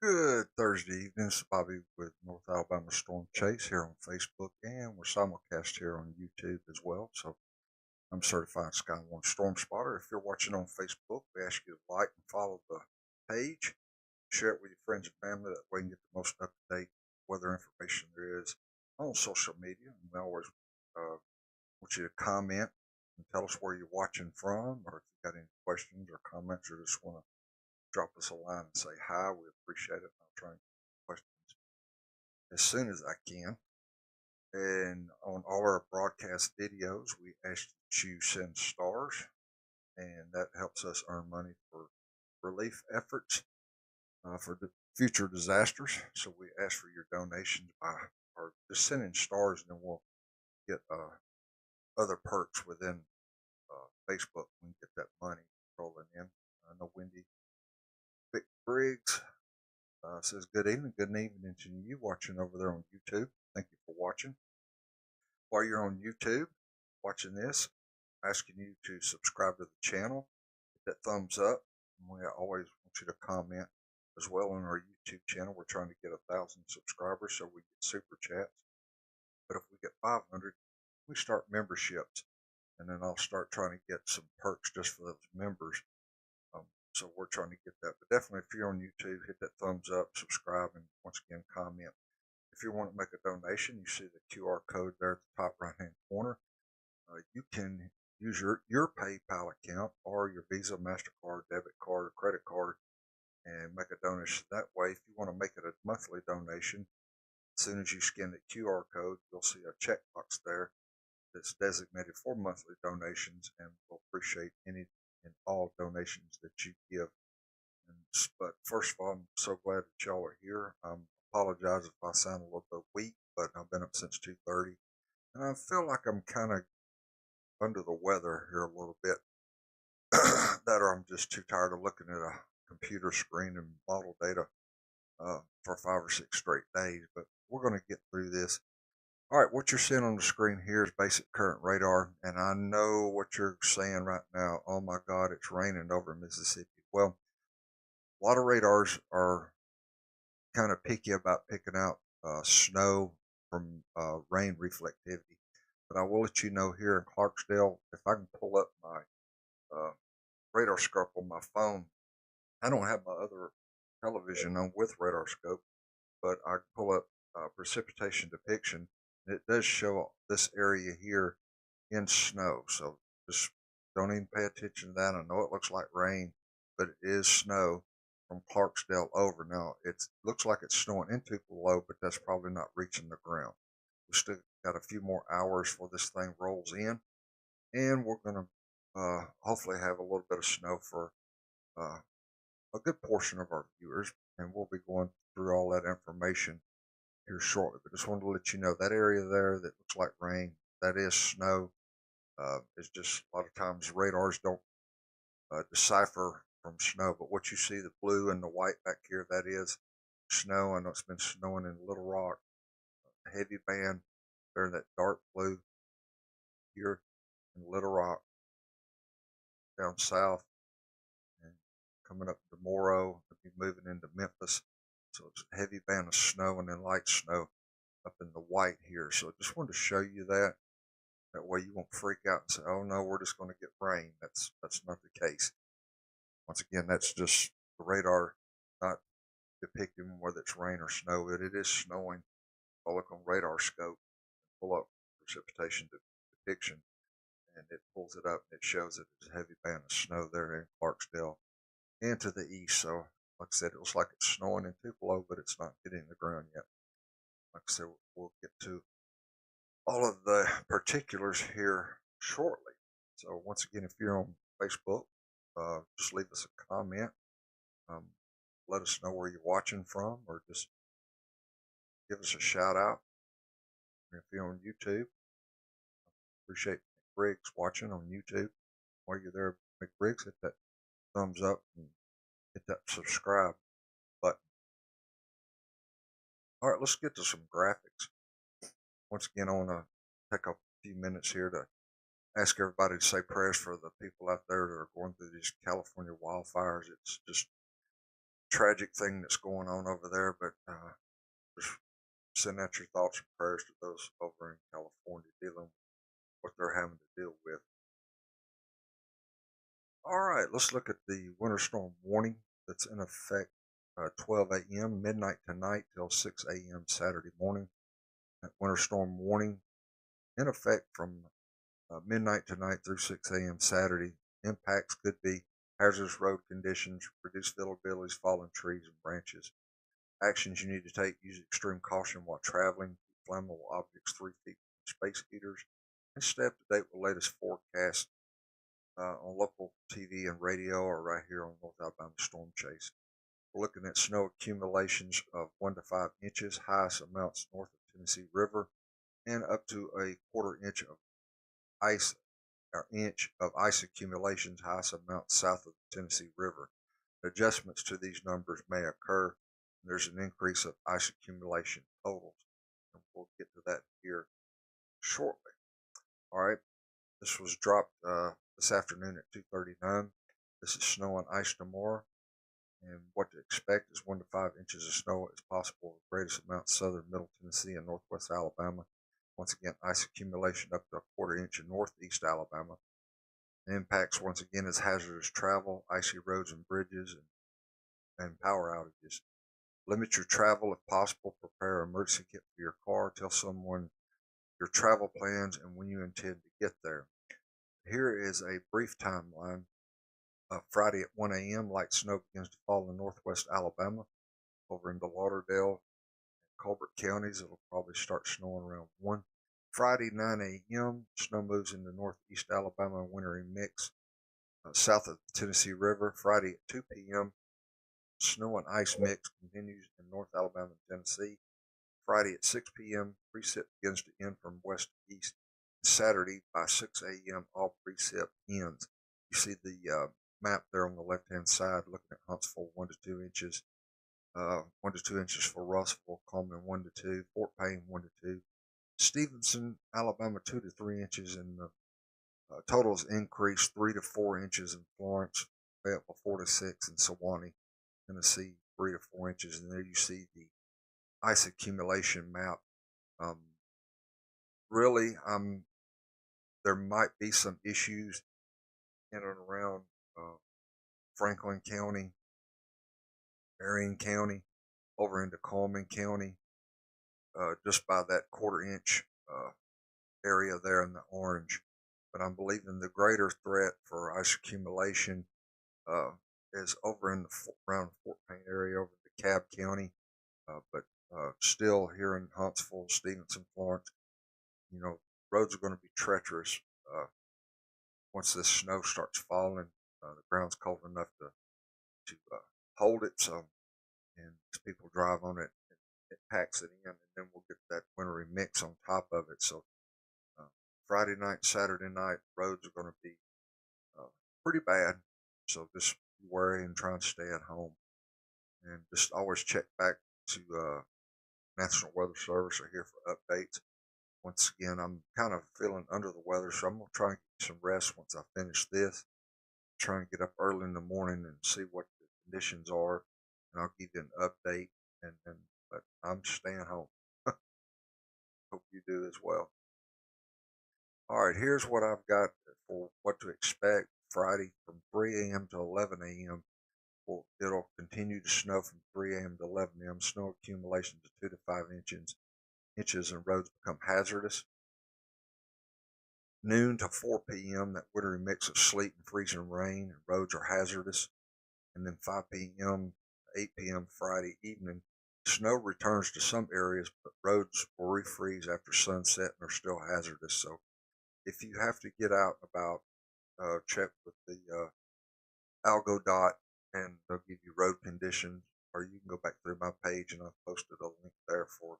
Good Thursday evening. It's Bobby with North Alabama Storm Chase here on Facebook, and we're simulcast here on YouTube as well. So I'm certified Skywarn Storm Spotter. If you're watching on Facebook, we ask you to like and follow the page, share it with your friends and family. That way you can get the most up to date weather information there is on social media. And we always want you to comment and tell us where you're watching from, or if you've got any questions or comments, or just want to drop us a line and say hi. We appreciate it. I'll try and get questions as soon as I can. And on all our broadcast videos, we ask that you send stars, and that helps us earn money for relief efforts for the future disasters. So we ask for your donations by or just sending stars, and then we'll get other perks within Facebook. We can get that money rolling in. I know Wendy Vic Briggs says, good evening to you watching over there on YouTube. Thank you for watching. While you're on YouTube watching this, asking you to subscribe to the channel, hit that thumbs up. And we always want you to comment as well on our YouTube channel. We're trying to get 1,000 subscribers so we get super chats. But if we get 500, we start memberships, and then I'll start trying to get some perks just for those members. So we're trying to get that. But definitely, if you're on YouTube, hit that thumbs up, subscribe, and once again, comment. If you want to make a donation, you see the QR code there at the top right-hand corner. You can use your PayPal account or your Visa, MasterCard, debit card, or credit card and make a donation that way. If you want to make it a monthly donation, as soon as you scan the QR code, you'll see a checkbox there that's designated for monthly donations, and we'll appreciate any and all donations that you give. But first of all, I'm so glad that y'all are here. I apologize if I sound a little bit weak, but I've been up since 2:30, and I feel like I'm kind of under the weather here a little bit. That or I'm just too tired of looking at a computer screen and model data for 5 or 6 straight days. But we're going to get through this. All right, what you're seeing on the screen here is basic current radar, and I know what you're saying right now. Oh my God, it's raining over Mississippi. Well, a lot of radars are kind of picky about picking out snow from rain reflectivity. But I will let you know here in Clarksdale, if I can pull up my uh, radar scope on my phone, I don't have my other television on with radar scope, but I can pull up precipitation depiction. And it does show this area here in snow. So just don't even pay attention to that. I know it looks like rain, but it is snow from Clarksdale over. Now it looks like it's snowing in Tupelo, but that's probably not reaching the ground. We still got a few more hours before this thing rolls in, and we're gonna hopefully have a little bit of snow for uh, a good portion of our viewers, and we'll be going through all that information here shortly. But just wanted to let you know that area there that looks like rain, that is snow. It's just a lot of times radars don't decipher from snow, but what you see, the blue and the white back here, that is snow. I know it's been snowing in Little Rock, heavy band there, that dark blue here in Little Rock, down south, and coming up to Morrow, to be moving into Memphis. So it's a heavy band of snow and then light snow up in the white here. So I just wanted to show you that. That way you won't freak out and say, "Oh no, we're just going to get rain." That's not the case. Once again, that's just the radar not depicting whether it's rain or snow. But it is snowing. I'll look on radar scope and pull up precipitation depiction, and it pulls it up and it shows that there's a heavy band of snow there in Clarksdale and to the east. So, like I said, it looks like it's snowing in Tupelo, but it's not hitting the ground yet. Like I said, we'll get to all of the particulars here shortly. So, once again, if you're on Facebook, just leave us a comment. Um, let us know where you're watching from, or just give us a shout out. If you're on YouTube, appreciate Briggs watching on YouTube. While you're there, McBriggs, hit that thumbs up and hit that subscribe button. All right, let's get to some graphics. Once again, I want to take a few minutes here to ask everybody to say prayers for the people out there that are going through these California wildfires. It's just tragic thing that's going on over there, but just send out your thoughts and prayers to those over in California dealing with what they're having to deal with. All right, let's look at the winter storm warning that's in effect 12 a.m. midnight tonight till 6 a.m. Saturday morning. That winter storm warning in effect from midnight tonight through 6 a.m. Saturday. Impacts could be hazardous road conditions, reduced visibility, fallen trees and branches. Actions you need to take: use extreme caution while traveling, keep flammable objects 3 feet from space heaters, and stay up to date with the latest forecast on local TV and radio or right here on North Alabama Storm Chase. We're looking at snow accumulations of 1 to 5 inches, highest amounts north of Tennessee River, and up to a quarter inch of ice accumulations, highest amount south of the Tennessee River. Adjustments to these numbers may occur. There's an increase of ice accumulation totals, and we'll get to that here shortly. All right, this was dropped this afternoon at 2:39. This is snow and ice tomorrow, and what to expect is 1 to 5 inches of snow is possible. The greatest amount southern Middle Tennessee and northwest Alabama. Once again, ice accumulation up to a quarter inch in northeast Alabama. The impacts once again is hazardous travel, icy roads and bridges, and power outages. Limit your travel if possible. Prepare an emergency kit for your car. Tell someone your travel plans and when you intend to get there. Here is a brief timeline. Friday at 1 a.m., light snow begins to fall in northwest Alabama. Over into Lauderdale and Colbert counties, it'll probably start snowing around 1. Friday, 9 a.m., snow moves into northeast Alabama, wintry mix south of the Tennessee River. Friday at 2 p.m., snow and ice mix continues in North Alabama and Tennessee. Friday at 6 p.m., precip begins to end from west to east. Saturday by 6 a.m., all precip ends. You see the map there on the left-hand side looking at Huntsville, 1 to 2 inches. 1 to 2 inches for Russellville, Coleman 1 to 2, Fort Payne 1 to 2, Stevenson, Alabama 2 to 3 inches, and the totals increased 3 to 4 inches in Florence, Fayetteville 4 to 6, and Sewanee, Tennessee 3 to 4 inches. And there you see the ice accumulation map. Really, there might be some issues in and around Franklin County, Marion County, over into Coleman County, just by that quarter inch area there in the orange. But I'm believing the greater threat for ice accumulation is over in the around Fort Payne area, over in DeKalb County, but still here in Huntsville, Stevenson, Florence, roads are going to be treacherous once this snow starts falling. The ground's cold enough to hold it, so and as people drive on it, it packs it in, and then we'll get that wintry mix on top of it. So Friday night, Saturday night, roads are going to be pretty bad. So just be wary and try and stay at home, and just always check back to National Weather Service are here for updates. Once again, I'm kind of feeling under the weather, so I'm going to try and get some rest once I finish this. Try and get up early in the morning and see what the conditions are, and I'll give you an update. But I'm staying home. Hope you do as well. All right, here's what I've got for what to expect Friday from 3 a.m. to 11 a.m. Well, it'll continue to snow from 3 a.m. to 11 a.m. Snow accumulations of 2 to 5 inches and roads become hazardous. Noon to 4 p.m., that wintry mix of sleet and freezing rain, and roads are hazardous. And then 5 p.m. to 8 p.m. Friday evening, snow returns to some areas, but roads will refreeze after sunset and are still hazardous. So if you have to get out about, check with the AlgoDot, and they'll give you road conditions, or you can go back through my page, and I've posted a link there for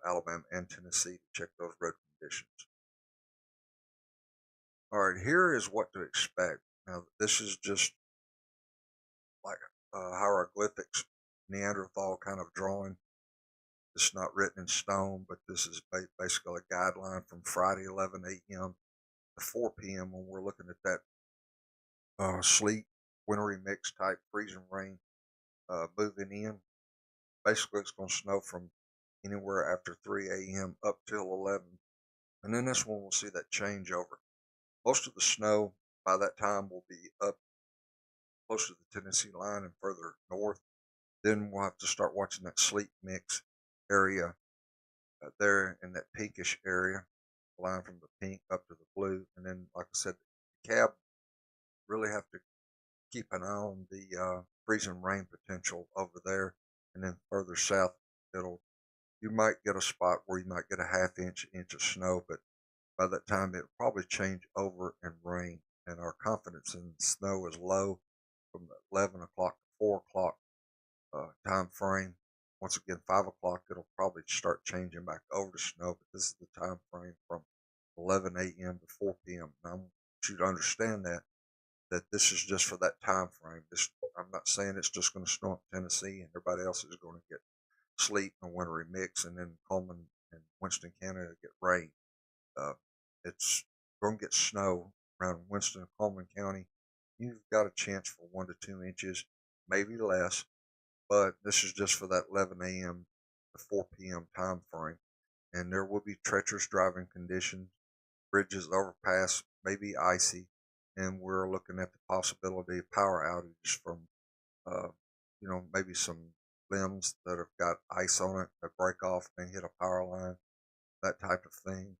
Alabama and Tennessee to check those road conditions. All right, here is what to expect. Now, this is just like hieroglyphics, Neanderthal kind of drawing. It's not written in stone, but this is basically a guideline from Friday 11 a.m. to 4 p.m. when we're looking at that sleet, wintry mix type freezing rain moving in. Basically, it's going to snow from anywhere after 3 a.m. up till 11. And then that's when we'll see that changeover. Most of the snow by that time will be up close to the Tennessee line and further north. Then we'll have to start watching that sleet mix area there in that pinkish area, line from the pink up to the blue. And then, like I said, the cab really have to keep an eye on the freezing rain potential over there. And then further south, you might get a spot where you might get a inch of snow, but by that time it'll probably change over and rain. And our confidence in snow is low from the 11 o'clock to 4 o'clock time frame. Once again, 5 o'clock, it'll probably start changing back over to snow, but this is the time frame from 11 a.m. to 4 p.m. And I want you to understand that this is just for that time frame. I'm not saying it's just going to snow in Tennessee and everybody else is going to get sleet and wintry mix, and then Coleman and Winston County get rain. Uh, it's going to get snow around Winston and Coleman County. You've got a chance for 1 to 2 inches, maybe less, but this is just for that 11 a.m. to 4 p.m. time frame. And there will be treacherous driving conditions, bridges, overpass, maybe icy, and we're looking at the possibility of power outages from, uh, maybe some limbs that have got ice on it that break off and hit a power line, that type of thing,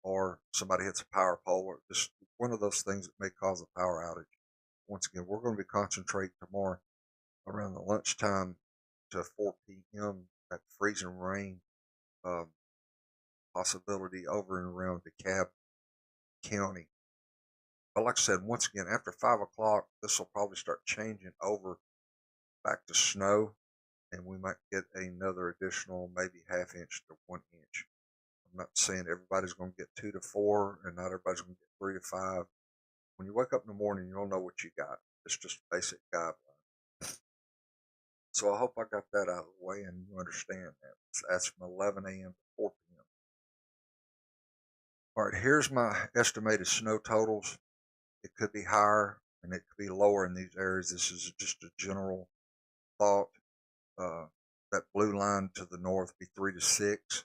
or somebody hits a power pole, or just one of those things that may cause a power outage. Once again, we're going to be concentrating tomorrow around the lunchtime to 4 p.m. that freezing rain um, possibility over and around DeKalb County. But like I said, once again, after 5 o'clock, this will probably start changing over back to snow, and we might get another additional maybe half inch to 1 inch. I'm not saying everybody's going to get 2 to 4, and not everybody's going to get 3 to 5. When you wake up in the morning, you'll know what you got. It's just a basic guideline. So I hope I got that out of the way and you understand that. That's from 11 a.m. to 4 p.m. All right, here's my estimated snow totals. It could be higher and it could be lower in these areas. This is just a general thought. That blue line to the north be 3 to 6.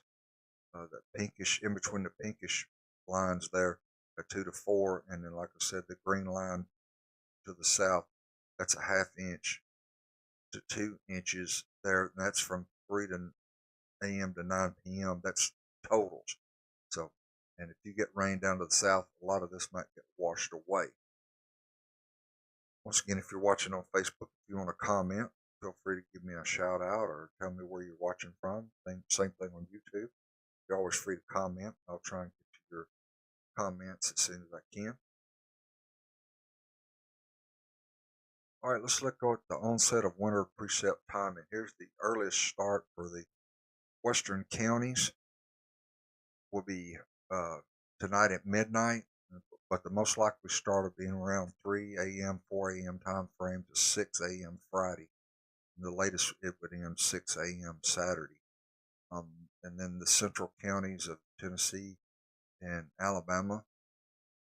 That pinkish, in between the pinkish lines there, 2 to 4. And then, like I said, the green line to the south, that's a half inch to 2 inches there. And that's from 3 a.m. to 9 p.m. That's totals. So, and if you get rain down to the south, a lot of this might get washed away. Once again, if you're watching on Facebook, if you want to comment, feel free to give me a shout out or tell me where you're watching from. Same thing on YouTube. You're always free to comment. I'll try and get to your comments as soon as I can. All right, let's look at the onset of winter precip timing. Here's the earliest start for the western counties. Will be tonight at midnight, but the most likely start will be around 3 a.m., 4 a.m. time frame to 6 a.m. Friday. And the latest it would end 6 a.m. Saturday. And then the central counties of Tennessee and Alabama,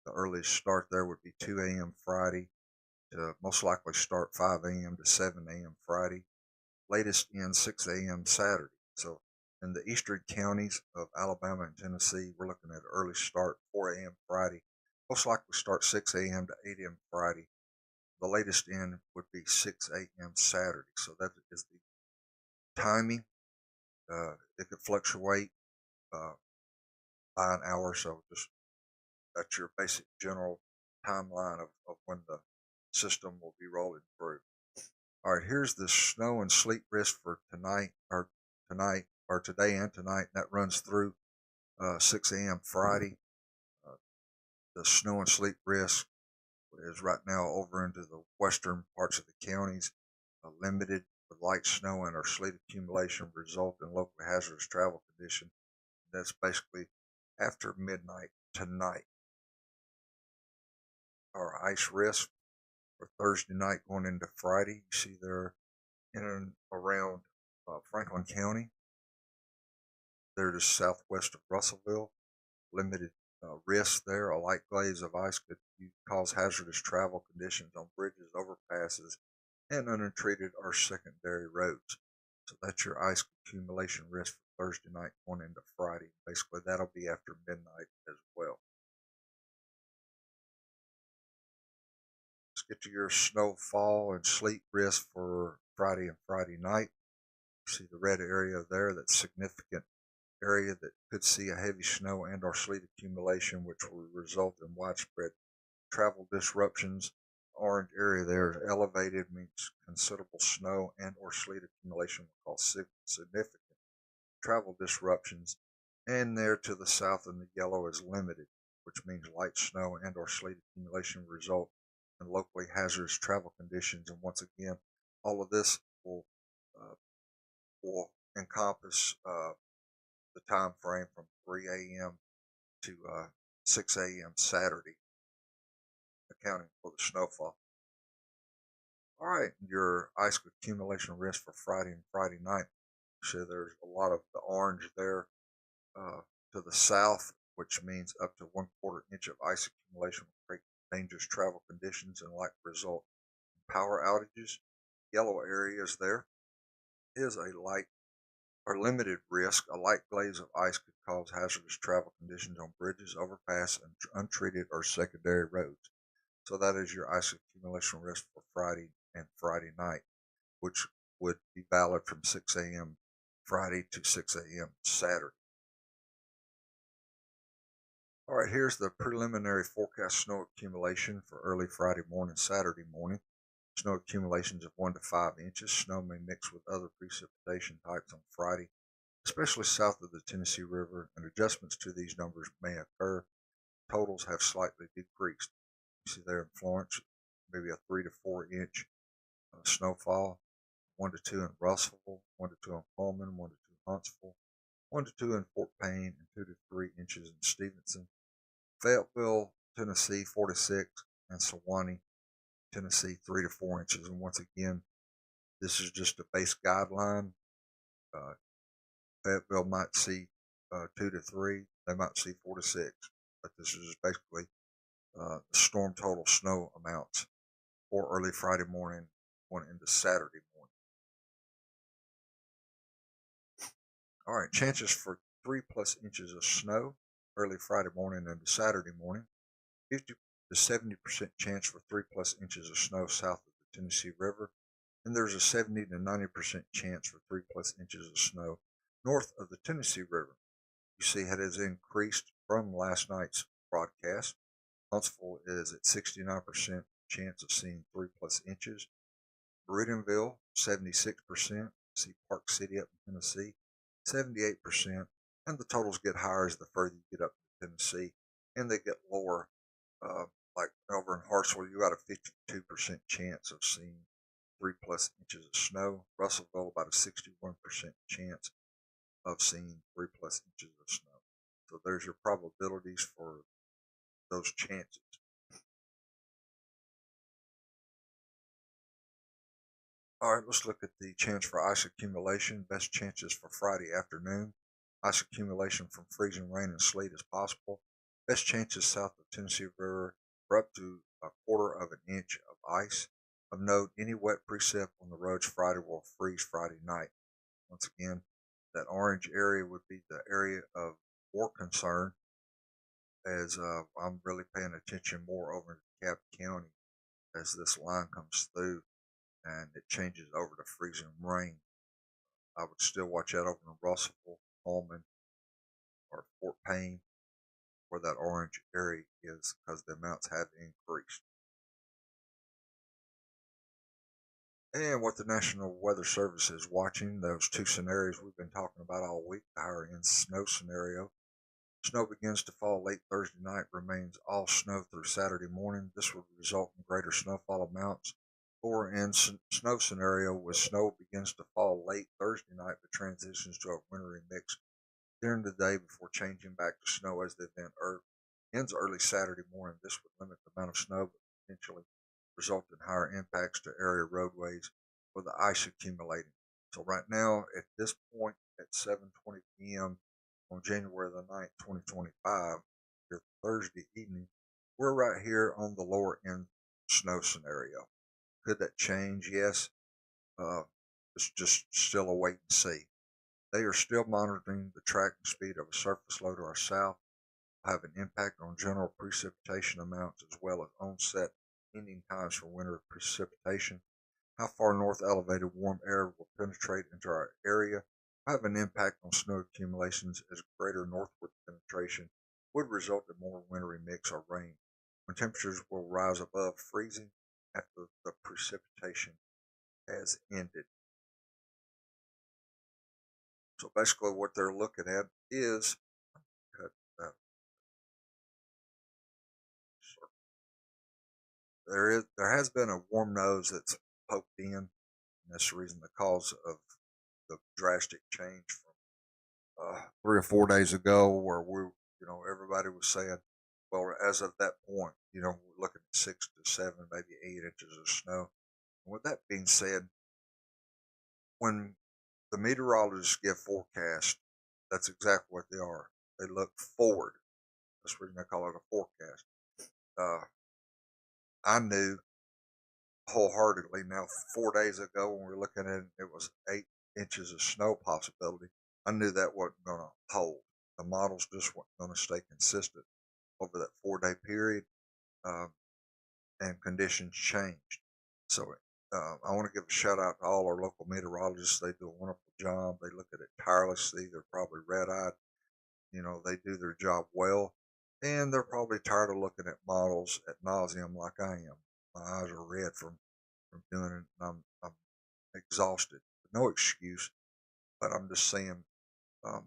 the earliest start there would be 2 a.m. Friday to most likely start 5 a.m. to 7 a.m. Friday. Latest end 6 a.m. Saturday. So in the eastern counties of Alabama and Tennessee, we're looking at an early start 4 a.m. Friday. Most likely start 6 a.m. to 8 a.m. Friday. The latest end would be 6 a.m. Saturday. So that is the timing. It could fluctuate by an hour or so. Just that's your basic general timeline of when the system will be rolling through. All right, here's the snow and sleet risk for tonight or today and tonight. That runs through 6 a.m. Friday. The snow and sleet risk is right now over into the western parts of the counties. Limited with light snow and or sleet accumulation result in local hazardous travel conditions. That's basically after midnight tonight. Our ice risk for Thursday night going into Friday. You see there in and around Franklin County. They're just southwest of Russellville. Limited risk there. A light glaze of ice could cause hazardous travel conditions on bridges, overpasses, and untreated or secondary roads. So that's your ice accumulation risk for Thursday night going into Friday. Basically, that'll be after midnight as well. Let's get to your snowfall and sleet risk for Friday and Friday night. You see the red area there, that's significant area that could see a heavy snow and or sleet accumulation, which will result in widespread travel disruptions. Orange area there is elevated, means considerable snow and or sleet accumulation will cause significant travel disruptions. And there to the south in the yellow is limited, which means light snow and or sleet accumulation result in locally hazardous travel conditions. And once again, all of this uh, will encompass the time frame from 3 a.m. to 6 a.m. Saturday, accounting for the snowfall. All right, your ice accumulation risk for Friday and Friday night. So there's a lot of the orange there uh, to the south, which means up to 1/4 inch of ice accumulation will create dangerous travel conditions and likely result in power outages. Yellow areas there is a light or limited risk. A light glaze of ice could cause hazardous travel conditions on bridges, overpass, and untreated or secondary roads. So that is your ice accumulation risk for Friday and Friday night, which would be valid from 6 a.m. Friday to 6 a.m. Saturday. All right, here's the preliminary forecast snow accumulation for early Friday morning, Saturday morning. Snow accumulations of 1 to 5 inches. Snow may mix with other precipitation types on Friday, especially south of the Tennessee River, and adjustments to these numbers may occur. Totals have slightly decreased. You see there in Florence, maybe a 3 to 4 inch snowfall, 1 to 2 in Russellville, 1 to 2 in Pullman, 1 to 2 in Huntsville, 1 to 2 in Fort Payne, and 2 to 3 inches in Stevenson. Fayetteville, Tennessee, 4 to 6, and Sewanee, Tennessee, 3 to 4 inches. And once again, this is just a base guideline. Uh, Fayetteville might see 2 to 3, they might see 4 to 6, but this is just basically storm total snow amounts for early Friday morning going into Saturday morning. All right, chances for 3+ inches of snow early Friday morning into Saturday morning. 50 to 70% chance for 3+ inches of snow south of the Tennessee River, and there's a 70 to 90% chance for 3+ inches of snow north of the Tennessee River. You see how it has increased from last night's broadcast. Huntsville is at 69% chance of seeing 3+ inches. Meridianville, 76%. See Park City up in Tennessee, 78%. And the totals get higher as the further you get up to Tennessee, and they get lower. Like over in Hartsville, you got a 52% chance of seeing 3+ inches of snow. Russellville, about a 61% chance of seeing 3+ inches of snow. So there's your probabilities for those chances. All right, let's look at the chance for ice accumulation. Best chances for Friday afternoon. Ice accumulation from freezing rain and sleet is possible. Best chances south of Tennessee River for up to 1/4 inch of ice. Of note, any wet precip on the roads Friday will freeze Friday night. Once again, that orange area would be the area of more concern, as I'm really paying attention more over in DeKalb County as this line comes through and it changes over to freezing rain. I would still watch out over in Russellville, Pullman, or Fort Payne, where that orange area is, because the amounts have increased. And what the National Weather Service is watching, those two scenarios we've been talking about all week, the higher end snow scenario. Snow begins to fall late Thursday night, remains all snow through Saturday morning. This would result in greater snowfall amounts. Lower end snow scenario, with snow begins to fall late Thursday night but transitions to a wintry mix during the day before changing back to snow as the event ends early Saturday morning. This would limit the amount of snow but potentially result in higher impacts to area roadways for the ice accumulating. So right now, at this point, at 7:20 p.m. on January the 9th, 2025, your Thursday evening, we're right here on the lower end snow scenario. Could that change? Yes. Uh, it's just still a wait and see. They are still monitoring the tracking speed of a surface low to our south, will have an impact on general precipitation amounts as well as onset ending times for winter precipitation. How far north elevated warm air will penetrate into our area will have an impact on snow accumulations, as greater northward penetration would result in more wintry mix or rain, when temperatures will rise above freezing after the precipitation has ended. So basically, what they're looking at is cut that circle. There has been a warm nose that's poked in, and that's the reason, the cause of the drastic change from 3 or 4 days ago, where everybody was saying, well, as of that point, we're looking at 6 to 7, maybe 8 inches of snow. And with that being said, when the meteorologists give forecasts, that's exactly what they are. They look forward. That's the reason I call it a forecast. Uh, I knew wholeheartedly now 4 days ago when we were looking at it, it was 8 inches of snow possibility. I knew that wasn't going to hold. The models just weren't going to stay consistent over that 4 day period, um, and conditions changed. So I want to give a shout out to all our local meteorologists. They do a wonderful job. They look at it tirelessly. They're probably red eyed. They do their job well, and they're probably tired of looking at models at nauseum like I am. My eyes are red from doing it, and I'm exhausted. No excuse, but I'm just saying, um,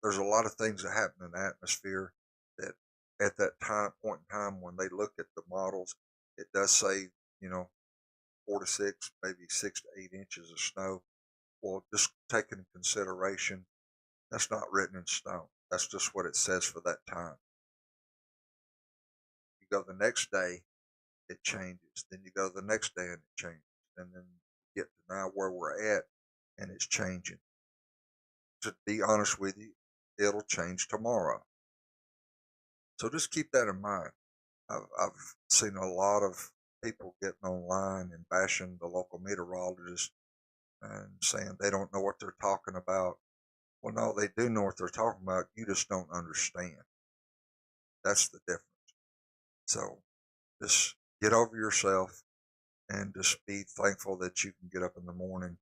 there's a lot of things that happen in the atmosphere that at that point in time when they look at the models, it does say, you know, 4 to 6, maybe 6 to 8 inches of snow. Well, just take into consideration that's not written in stone. That's just what it says for that time. You go the next day, it changes. Then you go the next day and it changes. And then you get to now where we're at and it's changing. To be honest with you, it'll change tomorrow. So just keep that in mind. I've seen a lot of people getting online and bashing the local meteorologists and saying they don't know what they're talking about. Well, no, they do know what they're talking about. You just don't understand. That's the difference. So just get over yourself and just be thankful that you can get up in the morning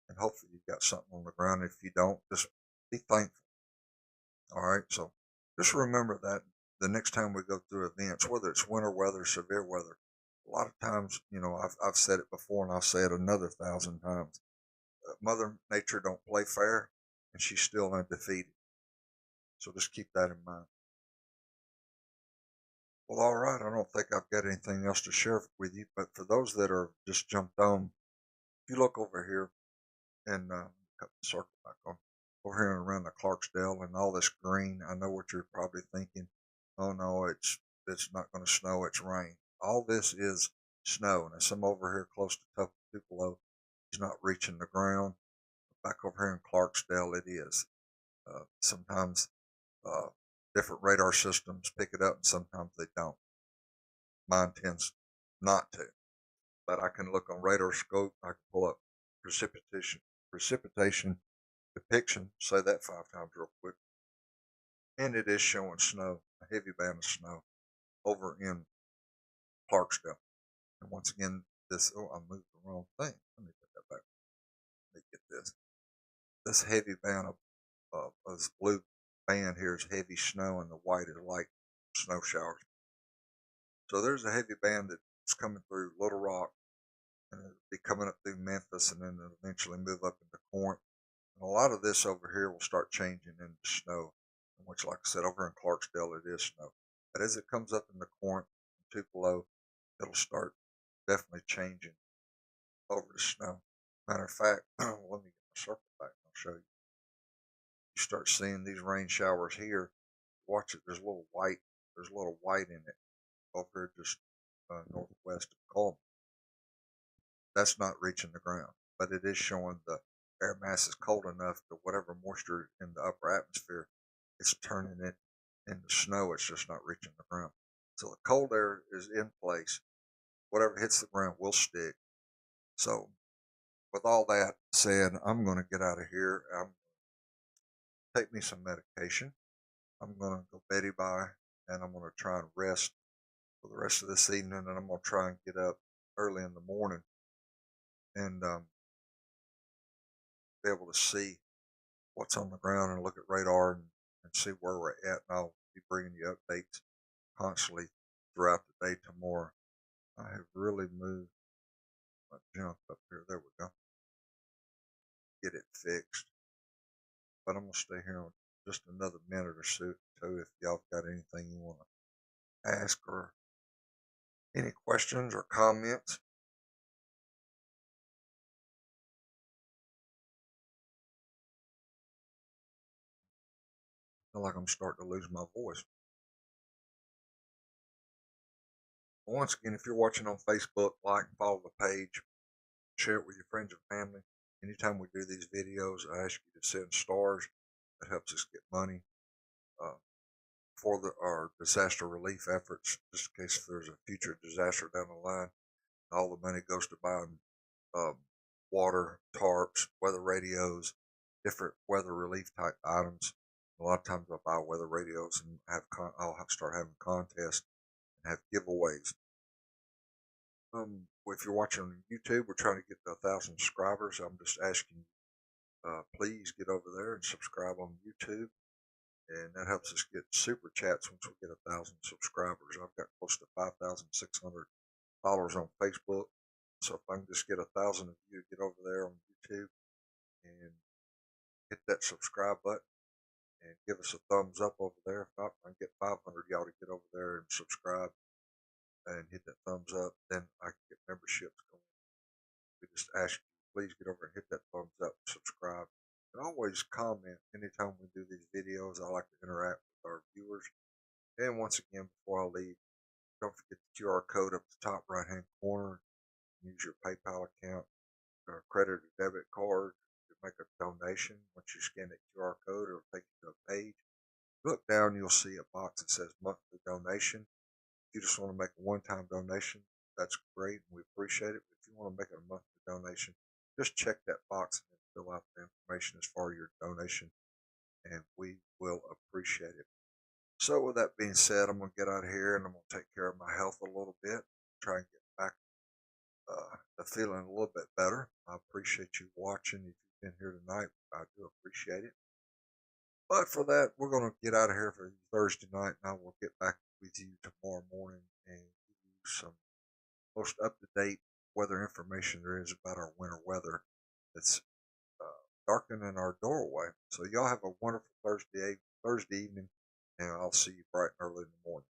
and hopefully you've got something on the ground. If you don't, just be thankful. All right. So just remember that the next time we go through events, whether it's winter weather, severe weather, a lot of times, I've said it before and I'll say it another 1,000 times. Mother Nature don't play fair, and she's still undefeated. So just keep that in mind. Well, all right. I don't think I've got anything else to share with you, but for those that are just jumped on, if you look over here and cut the circle back on, over here and around the Clarksdale and all this green, I know what you're probably thinking. Oh no, it's not going to snow. It's rain. All this is snow. Now some over here close to Tupelo is not reaching the ground. Back over here in Clarksdale, it is. Sometimes uh, different radar systems pick it up, and sometimes they don't. Mine tends not to, but I can look on radar scope. I can pull up precipitation depiction. Say that 5 times real quick, and it is showing snow, a heavy band of snow over in Clarksdale. And once again, I moved the wrong thing. Let me put that back. Let me get this. This heavy band of this blue band here is heavy snow, and the white is light snow showers. So there's a heavy band that's coming through Little Rock, and it'll be coming up through Memphis, and then it'll eventually move up into Corinth. And a lot of this over here will start changing into snow, which, like I said, over in Clarksdale, it is snow. But as it comes up into Corinth and Tupelo, it'll start definitely changing over to snow. Matter of fact, let me get my circle back and I'll show you. You start seeing these rain showers here. Watch it. There's a little white. There's a little white in it over here just northwest of Coleman. That's not reaching the ground, but it is showing the air mass is cold enough that whatever moisture in the upper atmosphere, it's turning it into snow. It's just not reaching the ground. So the cold air is in place. whatever hits the ground will stick. So, with all that said, I'm going to get out of here. I'm take me some medication. I'm going to go Betty by, and I'm going to try and rest for the rest of this evening, and I'm going to try and get up early in the morning and be able to see what's on the ground and look at radar and see where we're at. And I'll be bringing you updates constantly throughout the day tomorrow. I have really moved my junk up here. There we go. Get it fixed. But I'm going to stay here on just another minute or so if y'all got anything you want to ask or any questions or comments. I feel like I'm starting to lose my voice. Once again, if you're watching on Facebook, like and follow the page, share it with your friends and family. Anytime we do these videos, I ask you to send stars. That helps us get money uh, for our disaster relief efforts, just in case there's a future disaster down the line. All the money goes to buying um, water, tarps, weather radios, different weather relief type items. A lot of times I buy weather radios and I'll start having contests and have giveaways. If you're watching on YouTube, we're trying to get to 1,000 subscribers. I'm just asking, please get over there and subscribe on YouTube, and that helps us get super chats once we get 1,000 subscribers. I've got close to 5,600 followers on Facebook, so if I can just get 1,000 of you to get over there on YouTube and hit that subscribe button and give us a thumbs up over there. If not, I can get 500 y'all to get over there and subscribe and hit that thumbs up, then I can get memberships going. We just ask you, please get over and hit that thumbs up, subscribe, and always comment anytime we do these videos. I like to interact with our viewers. And once again, before I leave, don't forget the QR code up the top right hand corner. Use your PayPal account or credit or debit card to make a donation. Once you scan that QR code, it'll take you to a page. Look down, you'll see a box that says monthly donation. If you just want to make a one-time donation, that's great, and we appreciate it. But if you want to make a monthly donation, just check that box and fill out the information as far as your donation, and we will appreciate it. So, with that being said, I'm going to get out of here and I'm going to take care of my health a little bit, try and get back to feeling a little bit better. I appreciate you watching. If you've been here tonight, I do appreciate it. But for that, we're going to get out of here for Thursday night, and I will get back with you tomorrow morning and give you some most up to date weather information there is about our winter weather that's darkening our doorway. So y'all have a wonderful Thursday evening, and I'll see you bright and early in the morning.